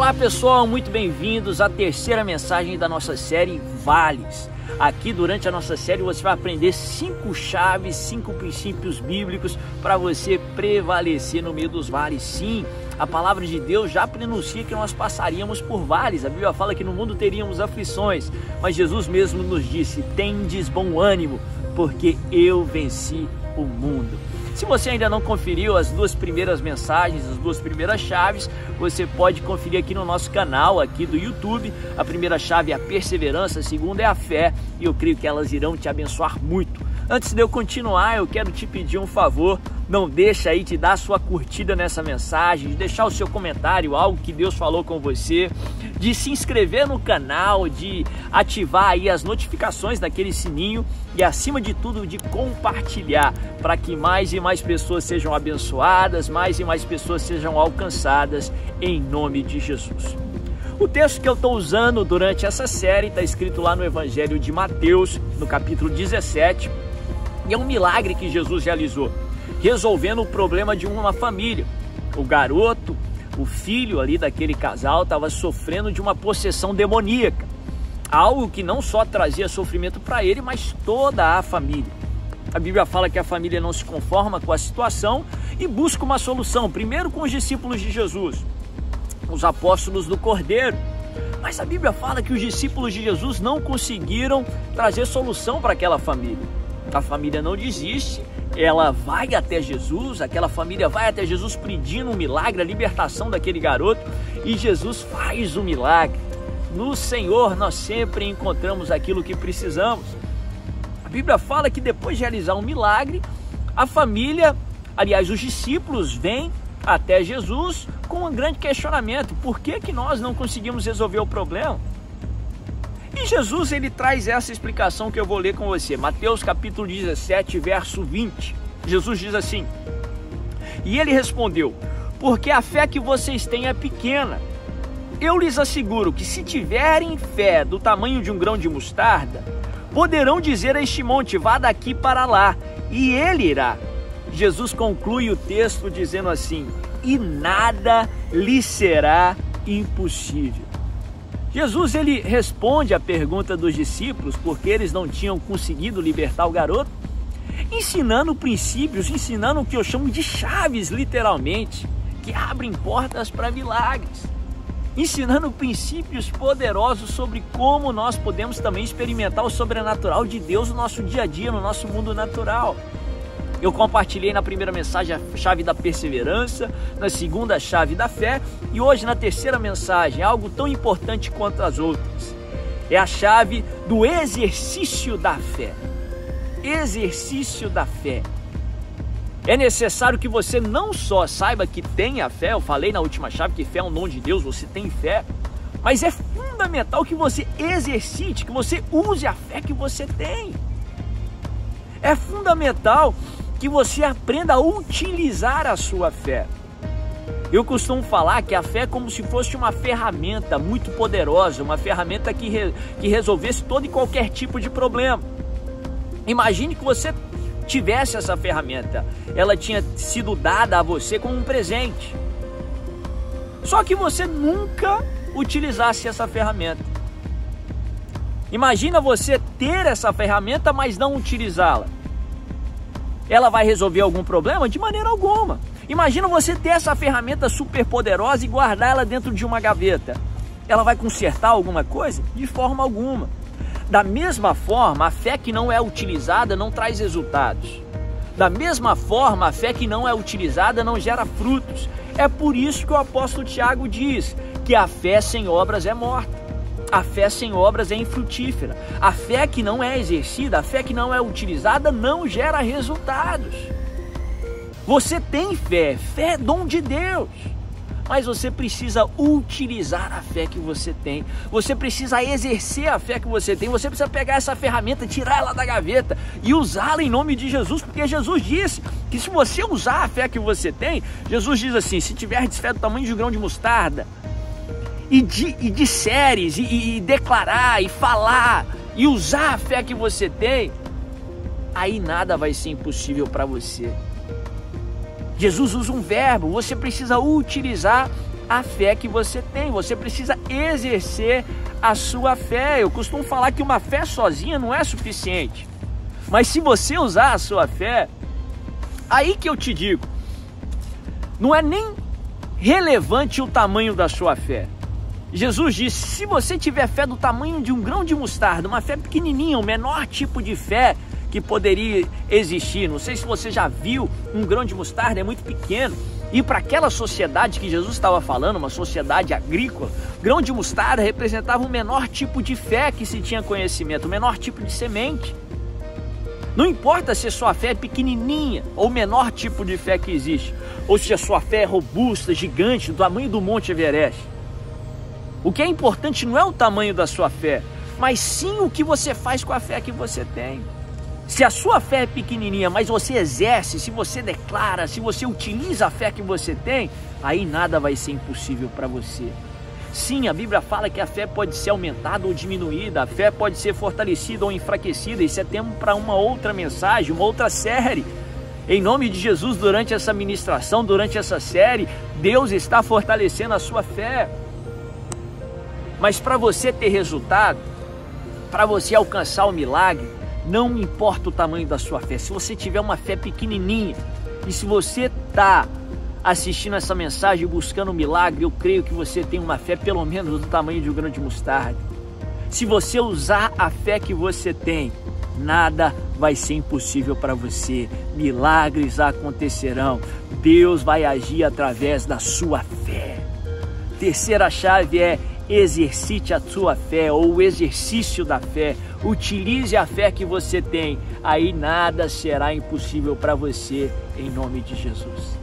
Olá pessoal, muito bem-vindos à terceira mensagem da nossa série Vales. Aqui durante a nossa série você vai aprender 5 chaves, 5 princípios bíblicos para você prevalecer no meio dos vales. Sim, a palavra de Deus já prenuncia que nós passaríamos por vales. A Bíblia fala que no mundo teríamos aflições, mas Jesus mesmo nos disse: tendes bom ânimo, porque eu venci o mundo. Se você ainda não conferiu as 2 primeiras mensagens, as 2 primeiras chaves, você pode conferir aqui no nosso canal, aqui do YouTube. A primeira chave é a perseverança, a segunda é a fé, e eu creio que elas irão te abençoar muito. Antes de eu continuar, eu quero te pedir um favor. Não deixa aí de dar a sua curtida nessa mensagem, de deixar o seu comentário, algo que Deus falou com você, de se inscrever no canal, de ativar aí as notificações daquele sininho e, acima de tudo, de compartilhar para que mais e mais pessoas sejam abençoadas, mais e mais pessoas sejam alcançadas em nome de Jesus. O texto que eu estou usando durante essa série está escrito lá no Evangelho de Mateus, no capítulo 17, e é um milagre que Jesus realizou, resolvendo o problema de uma família. O garoto, o filho ali daquele casal, estava sofrendo de uma possessão demoníaca, algo que não só trazia sofrimento para ele, mas toda a família. A Bíblia fala que a família não se conforma com a situação e busca uma solução, primeiro com os discípulos de Jesus, os apóstolos do Cordeiro. Mas a Bíblia fala que os discípulos de Jesus não conseguiram trazer solução para aquela família. A família não desiste, ela vai até Jesus, aquela família vai até Jesus pedindo um milagre, a libertação daquele garoto, e Jesus faz o milagre. No Senhor nós sempre encontramos aquilo que precisamos. A Bíblia fala que depois de realizar um milagre, a família, aliás, os discípulos vêm até Jesus com um grande questionamento: por que nós não conseguimos resolver o problema? E Jesus, ele traz essa explicação que eu vou ler com você. Mateus capítulo 17, verso 20. Jesus diz assim: e ele respondeu: porque a fé que vocês têm é pequena. Eu lhes asseguro que se tiverem fé do tamanho de um grão de mostarda, poderão dizer a este monte: vá daqui para lá, e ele irá. Jesus conclui o texto dizendo assim: e nada lhe será impossível. Jesus, ele responde à pergunta dos discípulos, porque eles não tinham conseguido libertar o garoto, ensinando princípios, ensinando o que eu chamo de chaves, literalmente, que abrem portas para milagres, ensinando princípios poderosos sobre como nós podemos também experimentar o sobrenatural de Deus no nosso dia a dia, no nosso mundo natural. Eu compartilhei na primeira mensagem a chave da perseverança, na segunda a chave da fé, e hoje na terceira mensagem, algo tão importante quanto as outras, é a chave do exercício da fé. Exercício da fé. É necessário que você não só saiba que tem a fé, eu falei na última chave que fé é um dom de Deus, você tem fé, mas é fundamental que você exercite, que você use a fé que você tem. É fundamental que você aprenda a utilizar a sua fé. Eu costumo falar que a fé é como se fosse uma ferramenta muito poderosa, uma ferramenta que resolvesse todo e qualquer tipo de problema. Imagine que você tivesse essa ferramenta, ela tinha sido dada a você como um presente, só que você nunca utilizasse essa ferramenta. Imagina você ter essa ferramenta, mas não utilizá-la. Ela vai resolver algum problema? De maneira alguma. Imagina você ter essa ferramenta super poderosa e guardar ela dentro de uma gaveta. Ela vai consertar alguma coisa? De forma alguma. Da mesma forma, a fé que não é utilizada não traz resultados. Da mesma forma, a fé que não é utilizada não gera frutos. É por isso que o apóstolo Tiago diz que a fé sem obras é morta. A fé sem obras é infrutífera. A fé que não é exercida, a fé que não é utilizada, não gera resultados. Você tem fé, fé é dom de Deus, mas você precisa utilizar a fé que você tem. Você precisa exercer a fé que você tem. Você precisa pegar essa ferramenta, tirar ela da gaveta e usá-la em nome de Jesus, porque Jesus disse que se você usar a fé que você tem, Jesus diz assim: se tiver fé do tamanho de um grão de mostarda, e disseres, e declarar, e falar, e usar a fé que você tem, aí nada vai ser impossível para você. Jesus usa um verbo, você precisa utilizar a fé que você tem. Você precisa exercer a sua fé. Eu costumo falar que uma fé sozinha não é suficiente. Mas se você usar a sua fé, aí que eu te digo, não é nem relevante o tamanho da sua fé. Jesus disse, se você tiver fé do tamanho de um grão de mostarda, uma fé pequenininha, o menor tipo de fé que poderia existir. Não sei se você já viu um grão de mostarda, é muito pequeno. E para aquela sociedade que Jesus estava falando, uma sociedade agrícola, grão de mostarda representava o menor tipo de fé que se tinha conhecimento, o menor tipo de semente. Não importa se a sua fé é pequenininha ou o menor tipo de fé que existe, ou se a sua fé é robusta, gigante, do tamanho do Monte Everest. O que é importante não é o tamanho da sua fé, mas sim o que você faz com a fé que você tem. Se a sua fé é pequenininha, mas você exerce, se você declara, se você utiliza a fé que você tem, aí nada vai ser impossível para você. Sim, a Bíblia fala que a fé pode ser aumentada ou diminuída, a fé pode ser fortalecida ou enfraquecida. Isso é tempo para uma outra mensagem, uma outra série. Em nome de Jesus, durante essa ministração, durante essa série, Deus está fortalecendo a sua fé. Mas para você ter resultado, para você alcançar o milagre, não importa o tamanho da sua fé. Se você tiver uma fé pequenininha e se você está assistindo essa mensagem buscando um milagre, eu creio que você tem uma fé pelo menos do tamanho de um grão de mostarda. Se você usar a fé que você tem, nada vai ser impossível para você. Milagres acontecerão. Deus vai agir através da sua fé. Terceira chave é: exercite a sua fé, ou o exercício da fé. Utilize a fé que você tem, aí nada será impossível para você, em nome de Jesus.